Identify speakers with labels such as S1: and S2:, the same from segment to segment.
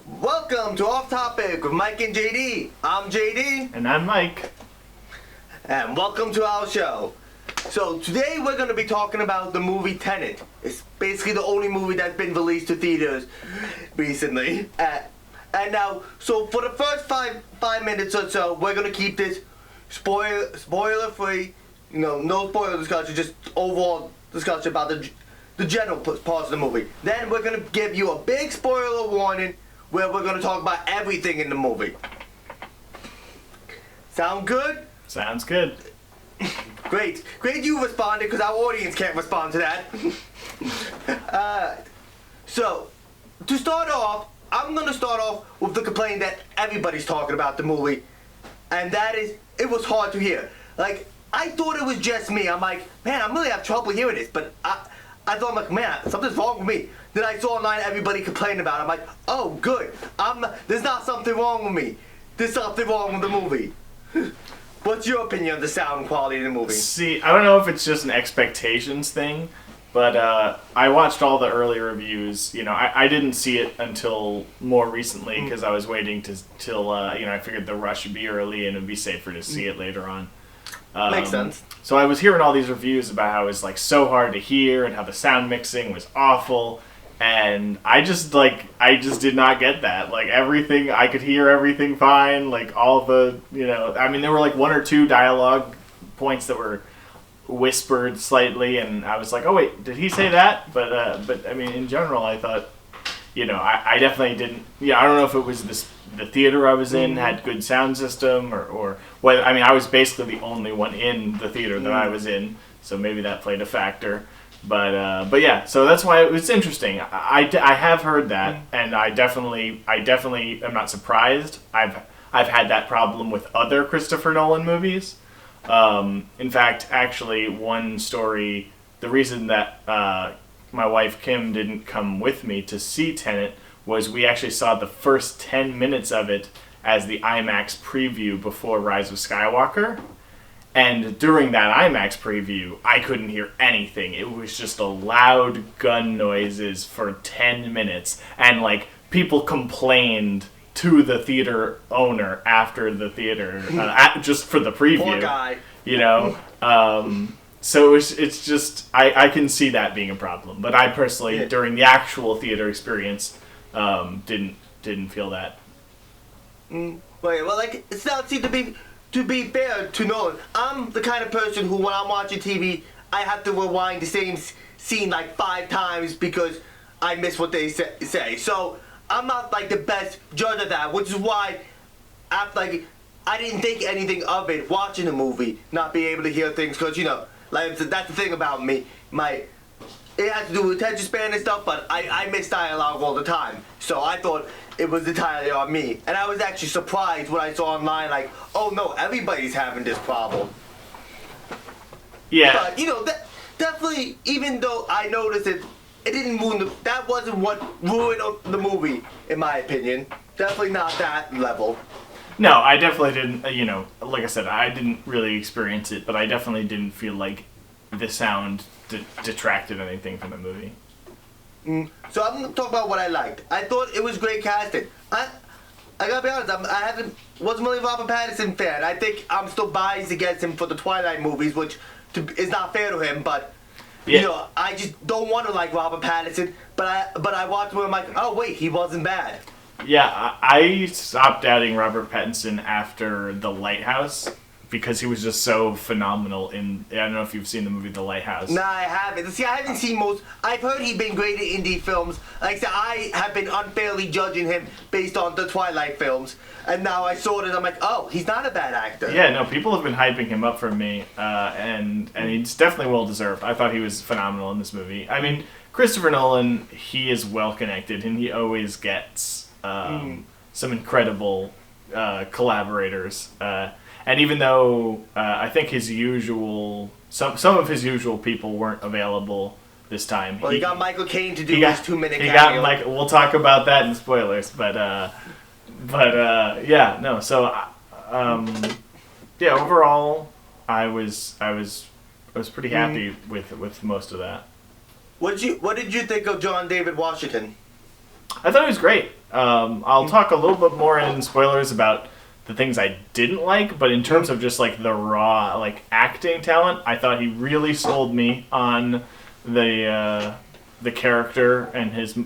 S1: Welcome to Off Topic with Mike and JD. I'm JD.
S2: And I'm Mike.
S1: And welcome to our show. So today we're going to be talking about the movie Tenet. It's basically the only movie that's been released to theaters recently. And now, so for the first five minutes or so, we're going to keep this spoiler free. You know, no spoiler discussion, just overall discussion about the general parts of the movie. Then we're going to give you a big spoiler warning where we're going to talk about everything in the movie. Sound good?
S2: Sounds good.
S1: Great you responded, because our audience can't respond to that. So, to start off, I'm going to start off with the complaint that everybody's talking about the movie. And that is, it was hard to hear. Like, I thought it was just me. I'm like, man, I'm really having trouble hearing this. But I thought, I'm like, man, something's wrong with me. Then I saw online everybody complaining about it. I'm like, oh, good. There's not something wrong with me. There's something wrong with the movie. What's your opinion of the sound quality of the movie?
S2: See, I don't know if it's just an expectations thing, but I watched all the early reviews. You know, I didn't see it until more recently because I was waiting till I figured the rush would be early and it'd be safer to see it later on.
S1: Makes sense.
S2: So I was hearing all these reviews about how it was like so hard to hear and how the sound mixing was awful. And I just did not get that. Like, everything, I could hear everything fine. Like, all the, there were like one or two dialogue points that were whispered slightly, and I was like, oh wait, did he say that? But I mean, in general, I thought, I definitely didn't, I don't know if it was the theater I was in had good sound system, or whether, I was basically the only one in the theater that I was in, so maybe that played a factor. But yeah, so that's why it was interesting. I have heard that, and I definitely am not surprised. I've had that problem with other Christopher Nolan movies. In fact, actually, one story, the reason that my wife Kim didn't come with me to see Tenet was we actually saw the first 10 minutes of it as the IMAX preview before Rise of Skywalker. And during that IMAX preview, I couldn't hear anything. It was just a loud gun noises for 10 minutes. And, like, people complained to the theater owner after the theater, just for the preview.
S1: Poor guy.
S2: So it's just, I can see that being a problem. But I personally, during the actual theater experience, didn't feel that.
S1: Well, like, it's not seem to be fair to Nolan. I'm the kind of person who, when I'm watching TV, I have to rewind the same scene like 5 times because I miss what they say. So I'm not like the best judge of that, which is why I didn't think anything of it watching the movie, not being able to hear things, because like that's the thing about me. It has to do with attention span and stuff, but I miss dialogue all the time. So I thought it was entirely on me. And I was actually surprised when I saw online, like, oh no, everybody's having this problem.
S2: Yeah.
S1: But, definitely, even though I noticed it didn't ruin that wasn't what ruined the movie, in my opinion. Definitely not that level.
S2: No, I definitely didn't, like I said, I didn't really experience it, but I definitely didn't feel like the sound detracted anything from the movie.
S1: So I'm going to talk about what I liked. I thought it was great casting. I gotta be honest, wasn't really a Robert Pattinson fan. I think I'm still biased against him for the Twilight movies, which is not fair to him, but, I just don't want to like Robert Pattinson, but I watched him and I'm like, oh wait, he wasn't bad.
S2: Yeah, I stopped doubting Robert Pattinson after The Lighthouse, because he was just so phenomenal in, I don't know if you've seen the movie The Lighthouse.
S1: No, I haven't. See, I haven't seen most. I've heard he's been great in indie films. Like I said, I have been unfairly judging him based on the Twilight films. And now I saw it and I'm like, oh, he's not a bad actor.
S2: Yeah, no, people have been hyping him up for me, and he's definitely well deserved. I thought he was phenomenal in this movie. I mean, Christopher Nolan, he is well connected, and he always gets some incredible collaborators. And even though I think some of his usual people weren't available this time.
S1: Well, he got Michael Caine to do his 2-minute cameo.
S2: Got Michael. We'll talk about that in spoilers, but yeah, no. So, yeah, overall, I was pretty happy with most of that.
S1: What did you think of John David Washington?
S2: I thought he was great. I'll talk a little bit more in spoilers about the things I didn't like, but in terms of just like the raw like acting talent, I thought he really sold me on the character and his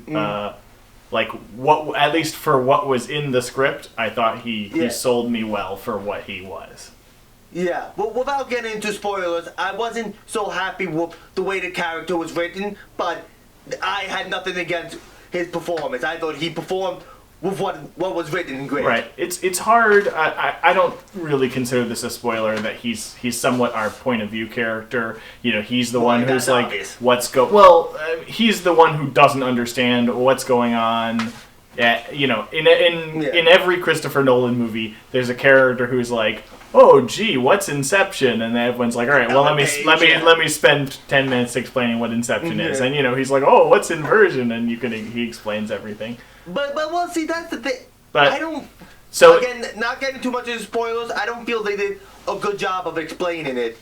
S2: like what, at least for what was in the script. I thought he sold me well for what he was.
S1: Yeah, well, without getting into spoilers, I wasn't so happy with the way the character was written, but I had nothing against his performance. I thought he performed with what was written great.
S2: Right. It's hard. I don't really consider this a spoiler that he's somewhat our point of view character. You know, he's the one who's like,
S1: obvious.
S2: He's the one who doesn't understand what's going on. You know, in every Christopher Nolan movie, there's a character who's like, oh, gee, what's Inception? And then everyone's like, all right, well, let me spend 10 minutes explaining what Inception is. And, you know, he's like, oh, what's inversion? And he explains everything.
S1: But well, see, that's the thing.
S2: But
S1: I don't.
S2: So
S1: again, not getting too much into spoilers, I don't feel they did a good job of explaining it.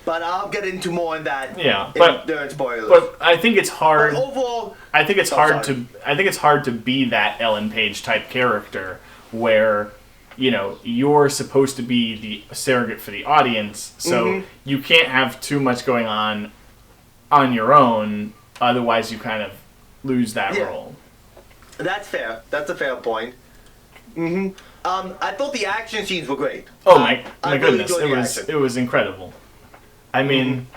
S1: But I'll get into more on that.
S2: Yeah,
S1: during spoilers.
S2: But I think it's hard.
S1: But overall,
S2: I think it's hard to be that Ellen Page type character where, you know, you're supposed to be the surrogate for the audience, so you can't have too much going on your own. Otherwise, you kind of lose that role.
S1: That's fair. That's a fair point. I thought the action scenes were great.
S2: Oh my goodness,
S1: really
S2: it was incredible. I mean,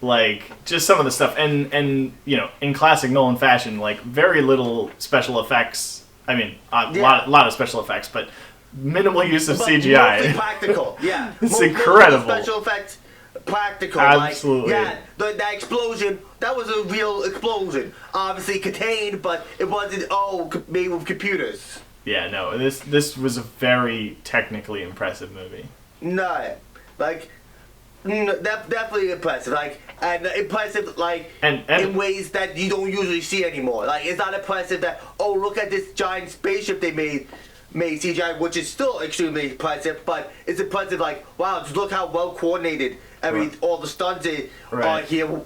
S2: like just some of the stuff, and you know, in classic Nolan fashion, like very little special effects. I mean, a lot of special effects, but minimal use of CGI.
S1: Mostly practical. Yeah,
S2: it's incredible.
S1: Special effects. Practical,
S2: absolutely.
S1: Like, that explosion, that was a real explosion. Obviously contained, but it wasn't made with computers.
S2: Yeah, no, this was a very technically impressive movie.
S1: No, like definitely impressive. Like and impressive, like
S2: and
S1: in ways that you don't usually see anymore. Like it's not impressive that look at this giant spaceship they made CGI, which is still extremely impressive, but it's impressive like, wow, just look how well coordinated all the stunts are here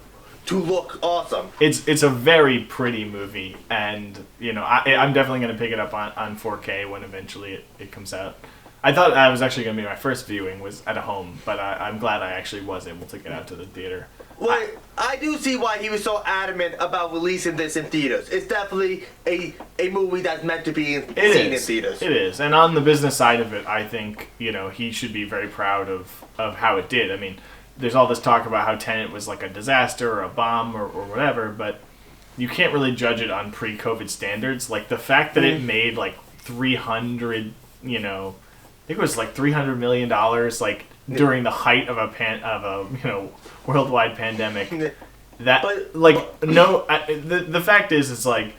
S1: to look awesome.
S2: It's a very pretty movie, and you know, I'm definitely going to pick it up on 4K when eventually it comes out. I thought I was actually going to be my first viewing was at home, but I'm glad I actually was able to get out to the theater.
S1: Well, I do see why he was so adamant about releasing this in theaters. It's definitely a movie that's meant to be seen in theaters.
S2: It is, and on the business side of it, I think, you know, he should be very proud of how it did. I mean, there's all this talk about how Tenet was like a disaster or a bomb or whatever, but you can't really judge it on pre-COVID standards. Like the fact that it made like 300, you know, I think it was like $300 million, like during the height of a you know, worldwide pandemic. That the fact is, it's like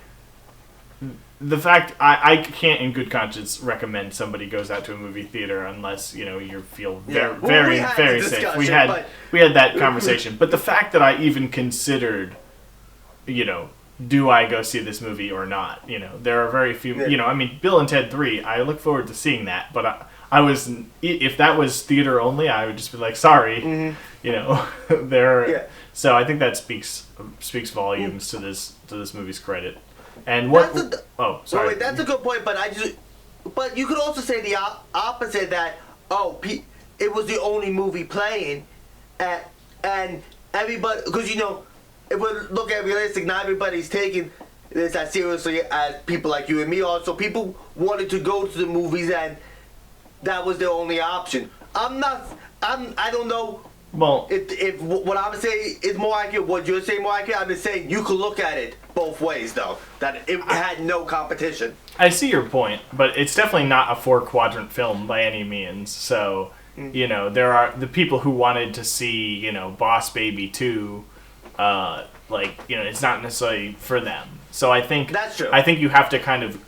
S2: the fact I can't in good conscience recommend somebody goes out to a movie theater unless, you know, you feel very safe. We had that conversation, but the fact that I even considered, you know, do I go see this movie or not? You know, there are very few. You know, I mean, Bill and Ted 3. I look forward to seeing that, but I was, if that was theater only, I would just be like, sorry, you know, So I think that speaks volumes to this movie's credit. And sorry.
S1: Wait, that's a good point, but you could also say the opposite, that it was the only movie playing, and everybody, because you know, if we look at realistic, not everybody's taking this as seriously as people like you and me. Also, people wanted to go to the movies, and that was their only option. I don't know.
S2: Well,
S1: if what I'm saying is more accurate, what you're saying more accurate, I'm just saying you could look at it both ways, though. That it had no competition.
S2: I see your point, but it's definitely not a 4-quadrant film by any means. So, you know, there are the people who wanted to see, you know, Boss Baby 2, like, you know, it's not necessarily for them. So I think
S1: that's true.
S2: I think you have to kind of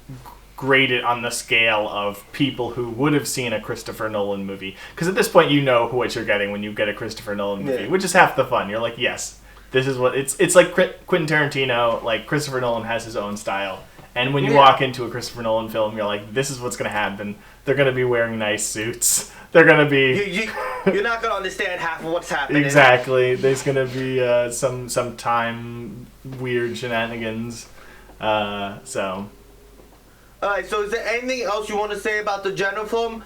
S2: grade it on the scale of people who would have seen a Christopher Nolan movie, because at this point you know what you're getting when you get a Christopher Nolan movie, which is half the fun. You're like, yes, this is what it's like. Quentin Tarantino, like Christopher Nolan has his own style, and when you walk into a Christopher Nolan film, you're like, this is what's going to happen. They're going to be wearing nice suits. They're going to be
S1: you're not going to understand half of what's happening.
S2: Exactly. There's going to be some time weird shenanigans. So
S1: All right. So is there anything else you want to say about the general film,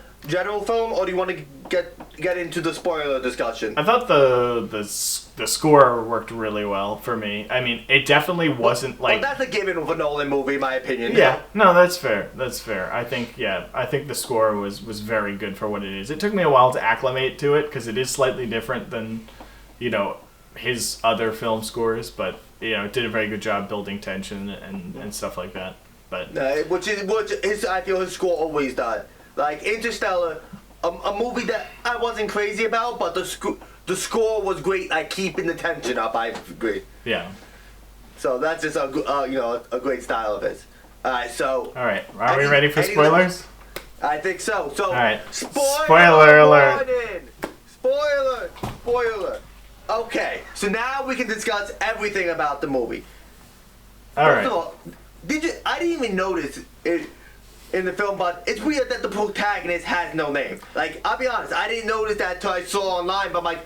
S1: or do you want to get into the spoiler discussion?
S2: I thought the score worked really well for me. I mean, it definitely wasn't like.
S1: Well, that's a given with a Nolan movie, in my opinion.
S2: Yeah, no, that's fair. That's fair. I think the score was very good for what it is. It took me a while to acclimate to it because it is slightly different than, his other film scores, but it did a very good job building tension and stuff like that. But
S1: which I feel his score always does. Like Interstellar, a movie that I wasn't crazy about, but the score was great, like keeping the tension up. I agree.
S2: Yeah.
S1: So that's just a great style of his. All right, so.
S2: All right, are we ready for spoilers?
S1: I think so. So.
S2: All right.
S1: Spoiler alert! Spoiler. Okay, so now we can discuss everything about the movie.
S2: All right.
S1: First of all, I didn't even notice it in the film, but it's weird that the protagonist has no name. Like, I'll be honest, I didn't notice that until I saw online, but I'm like,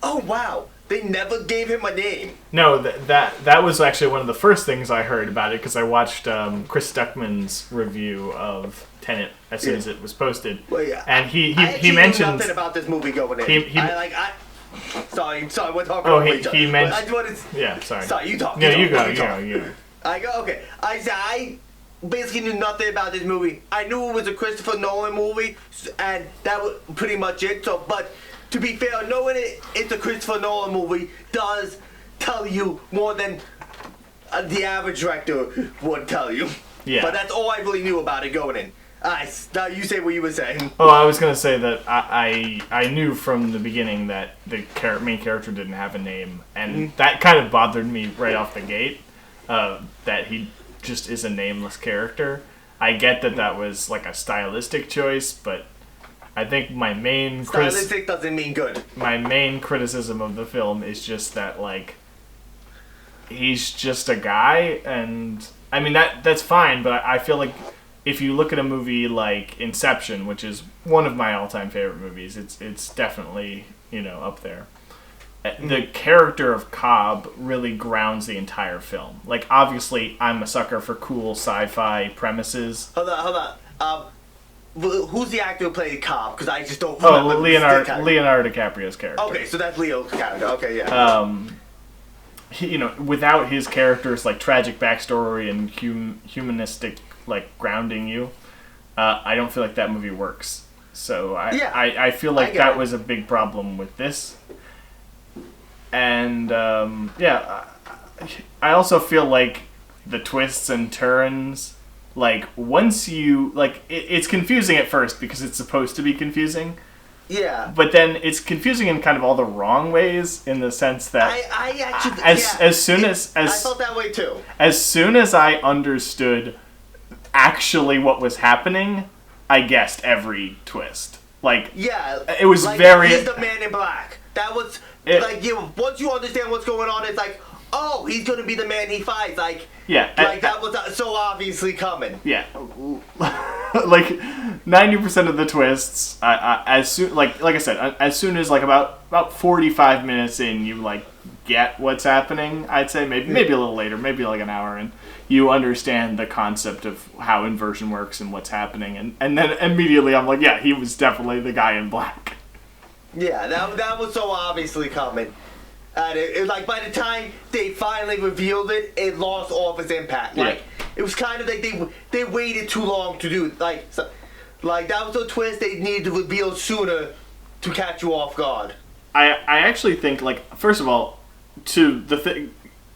S1: oh wow, they never gave him a name.
S2: No, that was actually one of the first things I heard about it because I watched Chris Stuckman's review of Tenet as soon as it was posted.
S1: Well, yeah,
S2: and he
S1: mentioned nothing about this movie going in. Sorry, we're talking over each other.
S2: He mentioned. Yeah, sorry.
S1: Sorry, you talk.
S2: No, you go.
S1: I go. Okay. I basically knew nothing about this movie. I knew it was a Christopher Nolan movie, and that was pretty much it. So, but to be fair, knowing it's a Christopher Nolan movie does tell you more than the average director would tell you.
S2: Yeah.
S1: But that's all I really knew about it going in. Now you say what you were saying.
S2: Oh, I was gonna say that I knew from the beginning that the main character didn't have a name, and that kind of bothered me right off the gate. That he just is a nameless character. I get that was like a stylistic choice, but I think my main
S1: stylistic doesn't mean good.
S2: My main criticism of the film is just that like he's just a guy, and I mean that's fine, but I feel like if you look at a movie like Inception, which is one of my all-time favorite movies, it's definitely up there. The character of Cobb really grounds the entire film. Like, obviously, I'm a sucker for cool sci-fi premises.
S1: Hold on. Who's the actor who played Cobb? Because I just don't remember.
S2: Leonardo DiCaprio's character.
S1: Okay, so that's Leo's character. Okay, yeah.
S2: Without his character's like tragic backstory and humanistic like grounding you, I don't feel like that movie works. So I feel like that was a big problem with this. And I also feel like the twists and turns, like once you like it's confusing at first because it's supposed to be confusing.
S1: Yeah.
S2: But then it's confusing in kind of all the wrong ways, in the sense that
S1: I actually
S2: as soon as
S1: I felt that way too.
S2: As soon as I understood actually what was happening, I guessed every twist. Like it was like, very.
S1: He's the Man in Black. That was once you understand what's going on, it's like, oh, he's gonna be the man he fights. Like that was so obviously coming.
S2: Yeah. Like 90% of the twists, as soon like I said, as soon as like about 45 minutes in, you like get what's happening. I'd say maybe a little later, maybe like an hour in, you understand the concept of how inversion works and what's happening, and then immediately I'm like, yeah, he was definitely the guy in black.
S1: Yeah, that was so obviously coming. And it like by the time they finally revealed it, it lost all of its impact. Like it was kind of like they waited too long to do it. Like that was a twist they needed to reveal sooner to catch you off guard.
S2: I actually think, like, first of all,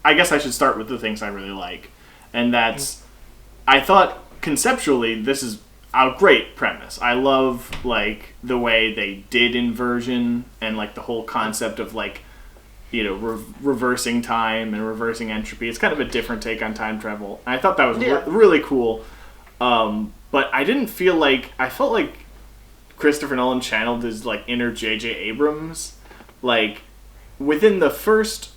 S2: I guess I should start with the things I really like, and that's I thought conceptually this is a great premise. I love like the way they did inversion and like the whole concept of like reversing time and reversing entropy. It's kind of a different take on time travel. And I thought that was really cool. But I didn't feel like... I felt like Christopher Nolan channeled his like inner J.J. Abrams. Like, within the first,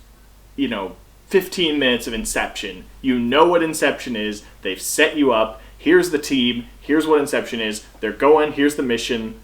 S2: 15 minutes of Inception, you know what Inception is. They've set you up. Here's the team. Here's what Inception is. They're going. Here's the mission.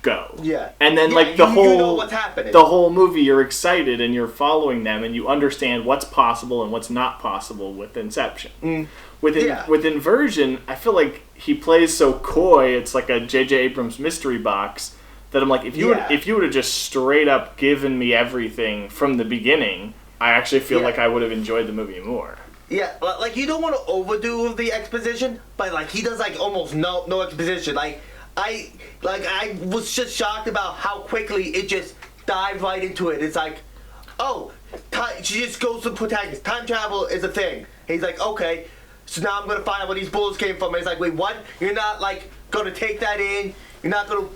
S2: go.
S1: Yeah.
S2: And then
S1: Yeah,
S2: like the
S1: you
S2: whole
S1: know what's happening.
S2: the whole movie, you're excited and you're following them and you understand what's possible and what's not possible with Inception. With Inversion, I feel like he plays so coy. It's like a J.J. Abrams mystery box that I'm like, if you would have just straight up given me everything from the beginning, I actually feel like I would have enjoyed the movie more.
S1: Yeah, like you don't want to overdo the exposition, but like he does like almost no exposition. Like I was just shocked about how quickly it just dived right into it. It's like, oh, she just goes to the protagonist. Time travel is a thing. And he's like, okay, so now I'm gonna find out where these bullets came from. And it's like, wait, what? You're not like gonna take that in. You're not gonna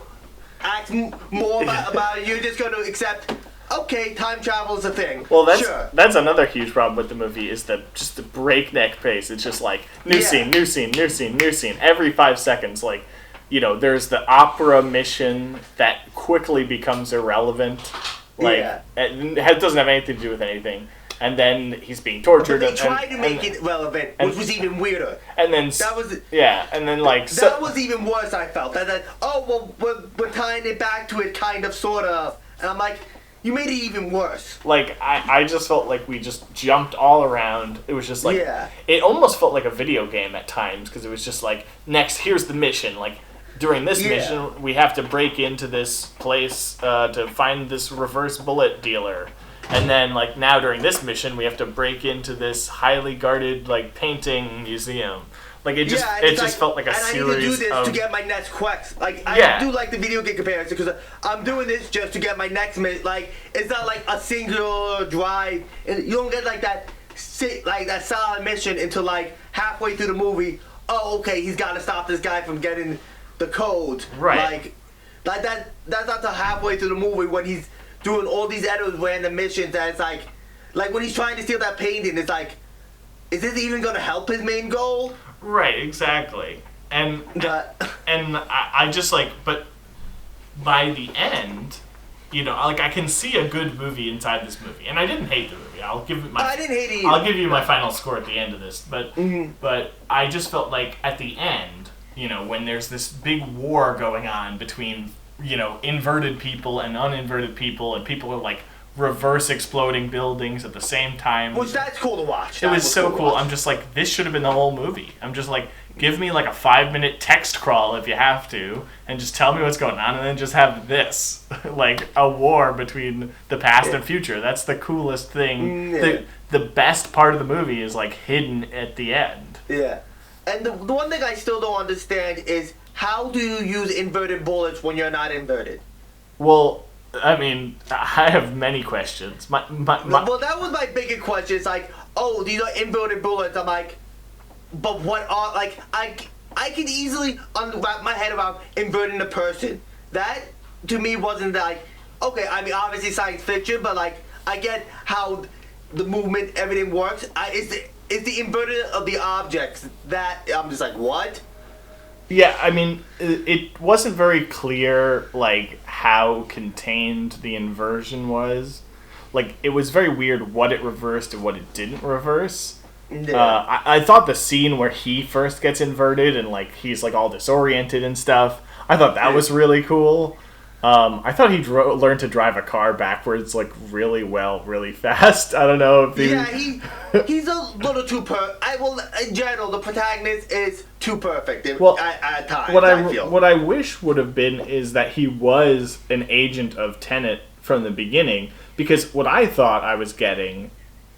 S1: ask more about it. You're just gonna accept. Okay, time travel is a thing.
S2: Well, that's another huge problem with the movie is the breakneck pace. It's just like new scene, new scene, new scene, new scene. Every 5 seconds, like, you know, there's the opera mission that quickly becomes irrelevant. Like, it doesn't have anything to do with anything. And then he's being tortured.
S1: But they tried to make it relevant, which was even weirder.
S2: And then and then like
S1: that was even worse. I felt that we're tying it back to it, kind of, sort of, and I'm like. You made it even worse.
S2: Like, I just felt like we just jumped all around. It was just like... It almost felt like a video game at times, because it was just like, next, here's the mission. Like, during this mission, we have to break into this place to find this reverse bullet dealer. And then, like, now during this mission, we have to break into this highly guarded, like, painting museum. Like, it just felt like a series of...
S1: I need to do this to get my next quest. Like, I do like the video game comparison, because I'm doing this just to get my next mission. Like, it's not like a singular drive. And you don't get, like, that solid mission until, like, halfway through the movie. Oh, okay, he's got to stop this guy from getting the code.
S2: Right.
S1: Like that's not till halfway through the movie when he's doing all these other random missions that it's like when he's trying to steal that painting, it's like, is this even going to help his main goal?
S2: Right, exactly. And I just like, but by the end, you know, like I can see a good movie inside this movie, and I didn't hate the movie. I didn't hate it either. I'll give you my final score at the end of this, but I just felt like at the end, you know, when there's this big war going on between, you know, inverted people and uninverted people, and people are like reverse exploding buildings at the same time.
S1: Which that's cool to watch.
S2: It was so cool. I'm just like, this should have been the whole movie. I'm just like, give me like a 5-minute text crawl if you have to, and just tell me what's going on, and then just have this, like a war between the past and future. That's the coolest thing. The best part of the movie is like hidden at the end.
S1: Yeah. And the one thing I still don't understand is, how do you use inverted bullets when you're not inverted?
S2: Well, I mean, I have many questions. Well,
S1: that was my biggest question. It's like, oh, these are inverted bullets. I'm like, but what are, like, I can easily wrap my head around inverting a person. That, to me, wasn't like, okay, I mean, obviously science fiction, but like, I get how the movement, everything works. It's the inverted of the objects that I'm just like, what?
S2: Yeah, I mean, it wasn't very clear, like, how contained the inversion was. Like, it was very weird what it reversed and what it didn't reverse. Yeah. I thought the scene where he first gets inverted and, like, he's, like, all disoriented and stuff, I thought that was really cool. I thought he learned to drive a car backwards, like, really well, really fast. I don't know if he...
S1: Yeah, he's a little too in general, the protagonist is too perfect at times, I feel.
S2: What I wish would have been is that he was an agent of Tenet from the beginning, because what I thought I was getting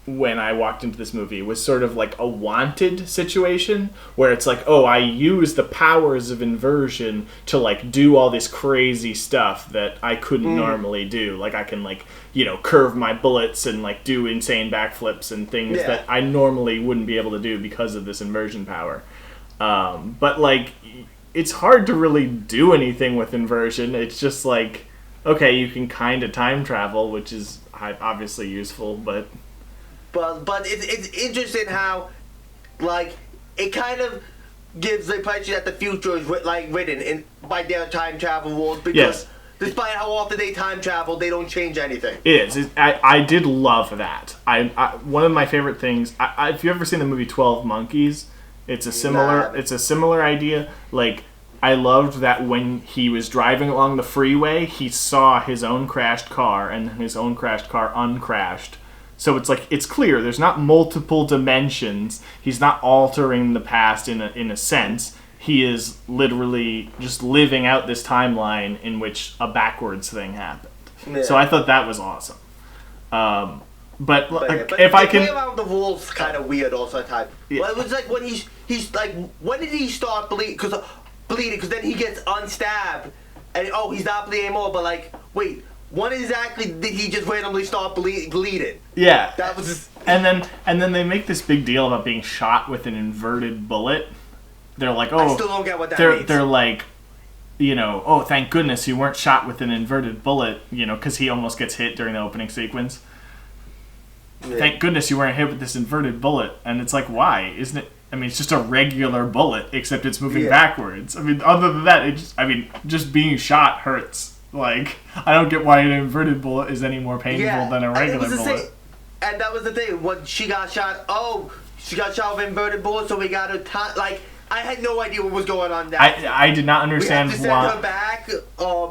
S2: when I walked into this movie was sort of like a Wanted situation, where it's like, oh, I use the powers of inversion to like do all this crazy stuff that I couldn't normally do. Like I can like, you know, curve my bullets and like do insane backflips and things that I normally wouldn't be able to do because of this inversion power. But like, it's hard to really do anything with inversion. It's just like, okay, you can kind of time travel, which is obviously useful, but
S1: it's interesting how, like, it kind of gives the impression that the future is written by their time travel rules, because despite how often they time travel, they don't change anything.
S2: It is. I did love that. One of my favorite things. If you ever seen the movie 12 Monkeys, it's a similar idea. Like, I loved that when he was driving along the freeway, he saw his own crashed car, and his own crashed car uncrashed. So it's like, it's clear, there's not multiple dimensions. He's not altering the past in a sense. He is literally just living out this timeline in which a backwards thing happened. Yeah. So I thought that was awesome. But if I can,
S1: play around the rules, kind of weird also at times. Yeah. Well, it was like when he's like, when did he start bleeding? Because then he gets unstabbed, and he's not bleeding anymore. But like, wait, when exactly did he just randomly start bleeding?
S2: Yeah,
S1: that was just...
S2: and then they make this big deal about being shot with an inverted bullet. They're like,
S1: I still don't get what that means.
S2: They're like, oh, thank goodness you weren't shot with an inverted bullet, because he almost gets hit during the opening sequence. Yeah. Thank goodness you weren't hit with this inverted bullet. And it's like, why? Isn't it? I mean, it's just a regular bullet, except it's moving backwards. I mean, other than that, just being shot hurts. Like, I don't get why an inverted bullet is any more painful than a regular bullet.
S1: And that was the thing. When she got shot, she got shot with an inverted bullet, so we got her like... I had no idea what was going on there.
S2: I did not understand why.
S1: We had to send her back,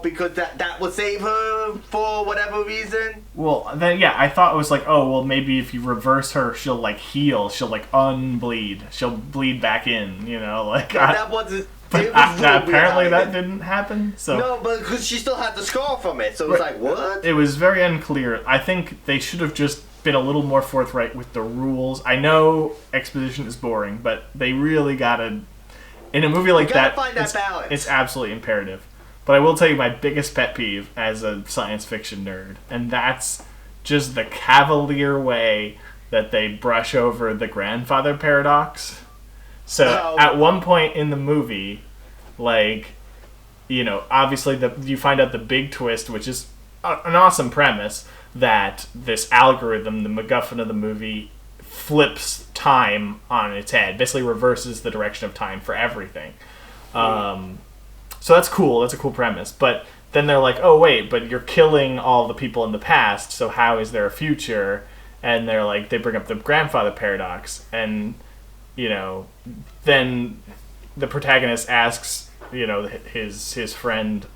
S1: because that would save her for whatever reason.
S2: Well, then I thought it was like, maybe if you reverse her, she'll like heal, she'll like unbleed, she'll bleed back in, like.
S1: That wasn't.
S2: But apparently that didn't happen. So
S1: no, but because she still had the scar from it, so it was like, what?
S2: It was very unclear. I think they should have just been a little more forthright with the rules. I know exposition is boring, but they really gotta. In a movie like that, it's absolutely imperative. But I will tell you my biggest pet peeve as a science fiction nerd, and that's just the cavalier way that they brush over the grandfather paradox. So at one point in the movie, like, obviously you find out the big twist, which is an awesome premise, that this algorithm, the MacGuffin of the movie, flips time on its head, basically reverses the direction of time for everything. So that's cool. That's a cool premise. But then they're like, oh wait, but you're killing all the people in the past, so how is there a future? And they're like, they bring up the grandfather paradox, and then the protagonist asks, his friend,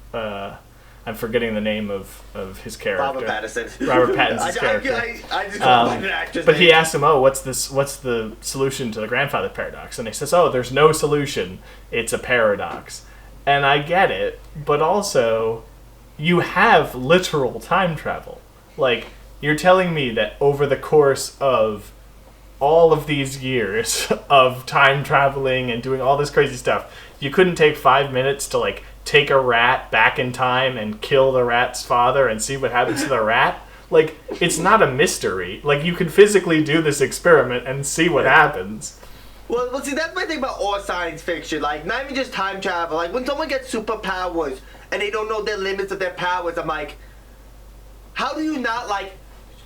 S2: I'm forgetting the name of his character.
S1: Robert Pattinson's
S2: character.
S1: I just don't find an actor's
S2: But
S1: name.
S2: he asks him, what's the solution to the grandfather paradox? And he says, there's no solution. It's a paradox. And I get it, but also, you have literal time travel. Like, you're telling me that over the course of all of these years of time traveling and doing all this crazy stuff, you couldn't take 5 minutes to, like, take a rat back in time and kill the rat's father and see what happens to the rat? Like, it's not a mystery. Like, you can physically do this experiment and see what happens.
S1: Well, see, that's my thing about all science fiction. Like, not even just time travel. Like, when someone gets superpowers and they don't know their limits of their powers, I'm like, how do you not, like,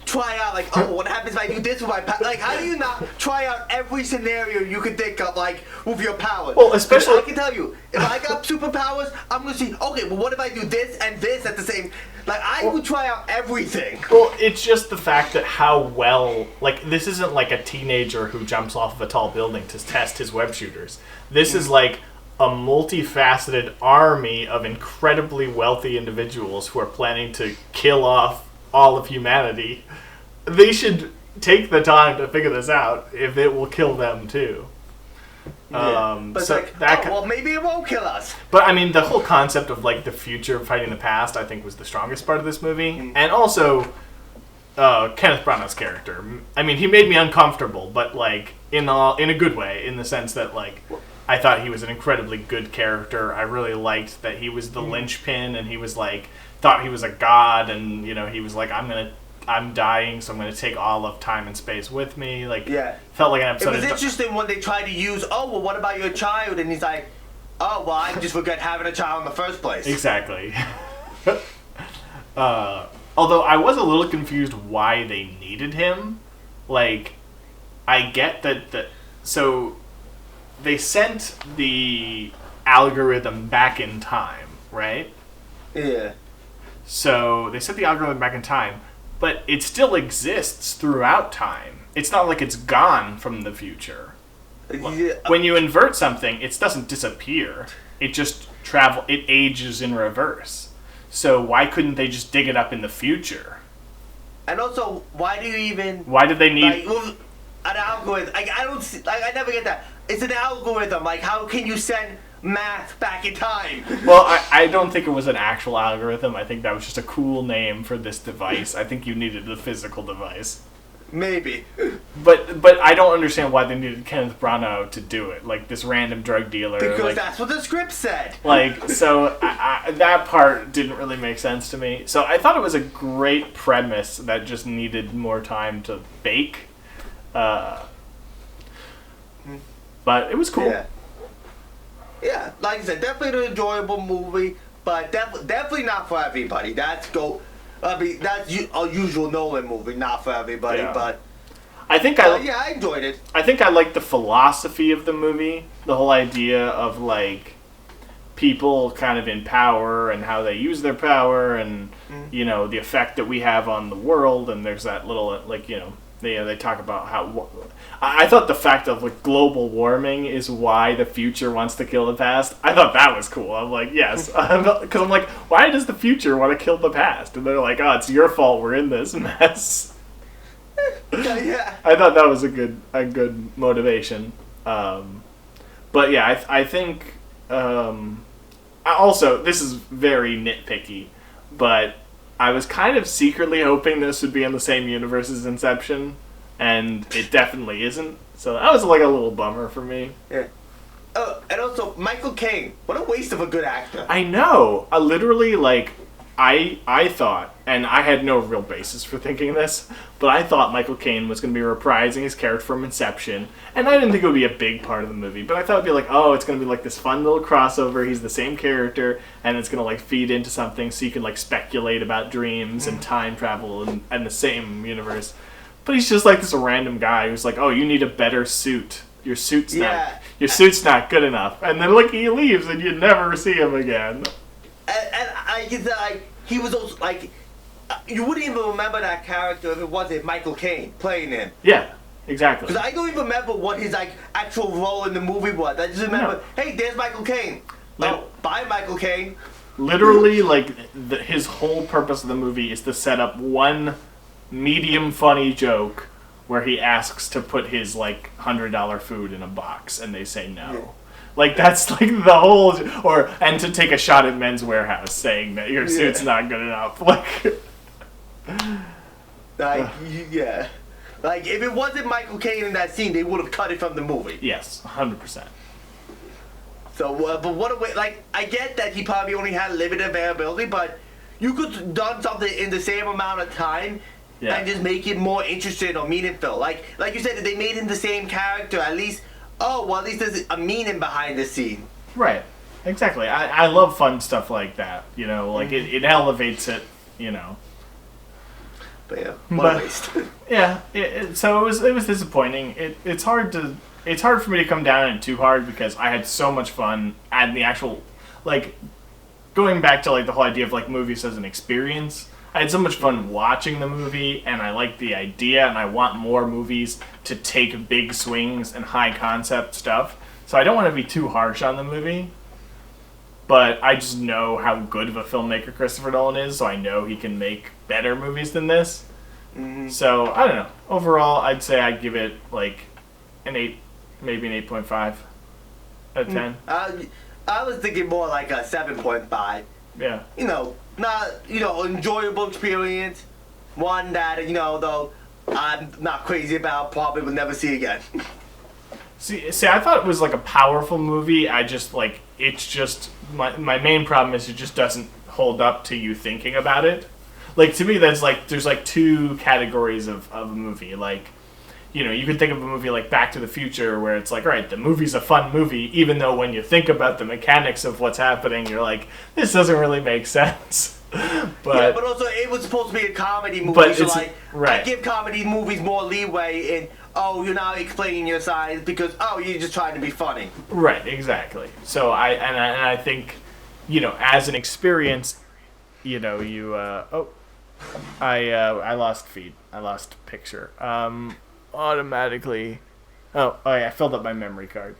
S1: try out, like, what happens if I do this with my power? Like, how do you not try out every scenario you could think of, like, with your powers?
S2: Well, especially...
S1: I can tell you, if I got superpowers, I'm going to see, okay, well, what if I do this and this at the same... Like, I would try out everything.
S2: Well, it's just the fact that how well... Like, this isn't like a teenager who jumps off of a tall building to test his web shooters. This is like a multifaceted army of incredibly wealthy individuals who are planning to kill off all of humanity. They should take the time to figure this out if it will kill them too.
S1: But so it's like, well, maybe it won't kill us.
S2: But I mean, the whole concept of like the future fighting the past, I think, was the strongest part of this movie, and also Kenneth Branagh's character. I mean, he made me uncomfortable, but like in a good way, in the sense that like I thought he was an incredibly good character. I really liked that he was the linchpin, and he was like thought he was a god, and he was like, I'm dying, so I'm going to take all of time and space with me. Like, felt like an episode.
S1: It was interesting when they tried to use, what about your child? And he's like, I just regret having a child in the first place.
S2: Exactly. Although I was a little confused why they needed him. Like, I get that so they sent the algorithm back in time, right?
S1: Yeah.
S2: So they sent the algorithm back in time, but it still exists throughout time. It's not like it's gone from the future. When you invert something, it doesn't disappear. It just it ages in reverse. So why couldn't they just dig it up in the future?
S1: And also, why
S2: did they need
S1: an algorithm? I don't see, I never get that. It's an algorithm. Like, how can you send math back in time?
S2: Well, I don't think it was an actual algorithm. I think that was just a cool name for this device. I think you needed the physical device.
S1: Maybe.
S2: But I don't understand why they needed Kenneth Branagh to do it. Like, this random drug dealer.
S1: Because that's what the script said.
S2: Like, so that part didn't really make sense to me. So I thought it was a great premise that just needed more time to bake. But it was cool.
S1: Yeah, like I said, definitely an enjoyable movie, but definitely not for everybody. That's a usual Nolan movie, not for everybody.
S2: Yeah.
S1: But
S2: I think
S1: I enjoyed it.
S2: I think I liked the philosophy of the movie, the whole idea of like people kind of in power and how they use their power, and you know, the effect that we have on the world. And there's that little like, you know, they talk about how I thought the fact of like global warming is why the future wants to kill the past. I thought that was cool. I'm like, yes, because I'm like, why does the future want to kill the past? And they're like, oh, it's your fault. We're in this mess.
S1: Yeah.
S2: I thought that was a good motivation. But yeah, I think also this is very nitpicky, but I was kind of secretly hoping this would be in the same universe as Inception, and it definitely isn't. So that was like a little bummer for me.
S1: Yeah. And also Michael Caine. What a waste of a good actor.
S2: I know. I literally like. I thought, and I had no real basis for thinking this, but I thought Michael Caine was going to be reprising his character from Inception, and I didn't think it would be a big part of the movie, but I thought it would be like, oh, it's going to be like this fun little crossover, he's the same character, and it's going to like feed into something so you can like speculate about dreams and time travel and the same universe. But he's just like this random guy who's like, oh, you need a better suit. Your suit's not good enough. And then like he leaves and you never see him again.
S1: And I get that, like, he was also, like, you wouldn't even remember that character if it wasn't Michael Caine playing him.
S2: Yeah, exactly.
S1: Because I don't even remember what his, like, actual role in the movie was. I just remember, hey, there's Michael Caine. Oh, bye, Michael Caine.
S2: Literally, like, his whole purpose of the movie is to set up one medium funny joke where he asks to put his, like, $100 food in a box, and they say no. Yeah. Like, that's, like, the whole... And to take a shot at Men's Warehouse, saying that your suit's not good enough. Like...
S1: yeah. Like, if it wasn't Michael Caine in that scene, they would have cut it from the movie.
S2: Yes, 100%.
S1: So, but what a way... Like, I get that he probably only had limited availability, but you could have done something in the same amount of time and just make it more interesting or meaningful. Like you said, if they made him the same character, at least... Oh, well, at least there's a meaning behind the scene.
S2: Right. Exactly. I love fun stuff like that. You know, like it elevates it, you know.
S1: But yeah, what a waste.
S2: Yeah. So it was disappointing. It's hard for me to come down on it too hard because I had so much fun at the actual, like, going back to like the whole idea of like movies as an experience. I had so much fun watching the movie, and I like the idea, and I want more movies to take big swings and high concept stuff. So I don't want to be too harsh on the movie, but I just know how good of a filmmaker Christopher Nolan is, so I know he can make better movies than this. Mm-hmm. So, I don't know. Overall, I'd say I'd give it like an 8, maybe an 8.5 out of 10.
S1: I was thinking more like a 7.5.
S2: Yeah.
S1: You know, not, enjoyable experience. One that, though I'm not crazy about, probably will never see again.
S2: See, I thought it was like a powerful movie. I just like, it's just, my main problem is it just doesn't hold up to you thinking about it. Like, to me, there's like two categories of a movie. Like, you could think of a movie like Back to the Future where it's like, all right, the movie's a fun movie, even though when you think about the mechanics of what's happening, you're like, this doesn't really make sense.
S1: But also it was supposed to be a comedy movie, so like,
S2: right.
S1: I give comedy movies more leeway in, you're not explaining your side because, you're just trying to be funny.
S2: Right, exactly. So I think, as an experience, I lost feed. I lost picture. Automatically Oh yeah, I filled up my memory card.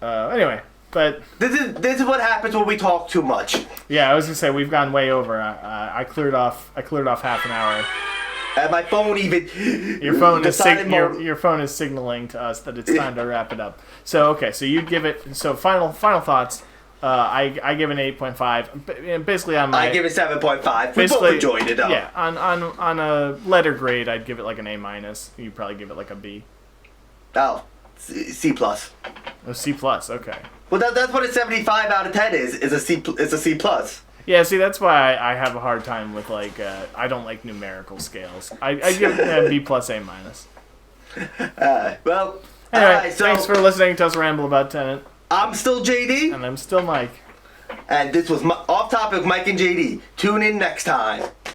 S2: Anyway, but
S1: This is what happens when we talk too much.
S2: yeah, I was gonna say we've gone way over. I cleared off half an hour.
S1: And my phone even.
S2: Your phone is
S1: decided mode.
S2: your phone is signaling to us that it's time to wrap it up. So okay, so you'd give it. So final thoughts. I give it an 8.5. Basically on my.
S1: I give it 7.5. We both enjoyed it though.
S2: Yeah, on a letter grade, I'd give it like an A-. You'd probably give it like a B.
S1: Oh, C plus.
S2: Oh, C plus. Okay.
S1: Well, that's what a 75 out of 10 is. Is a C. It's a C plus.
S2: Yeah, see, that's why I have a hard time with like I don't like numerical scales. I give it a B plus A-.
S1: Well.
S2: Anyway,
S1: Alright, so
S2: thanks for listening to us ramble about Tenet.
S1: I'm still JD.
S2: And I'm still Mike.
S1: And this was Off Topic with Mike and JD. Tune in next time.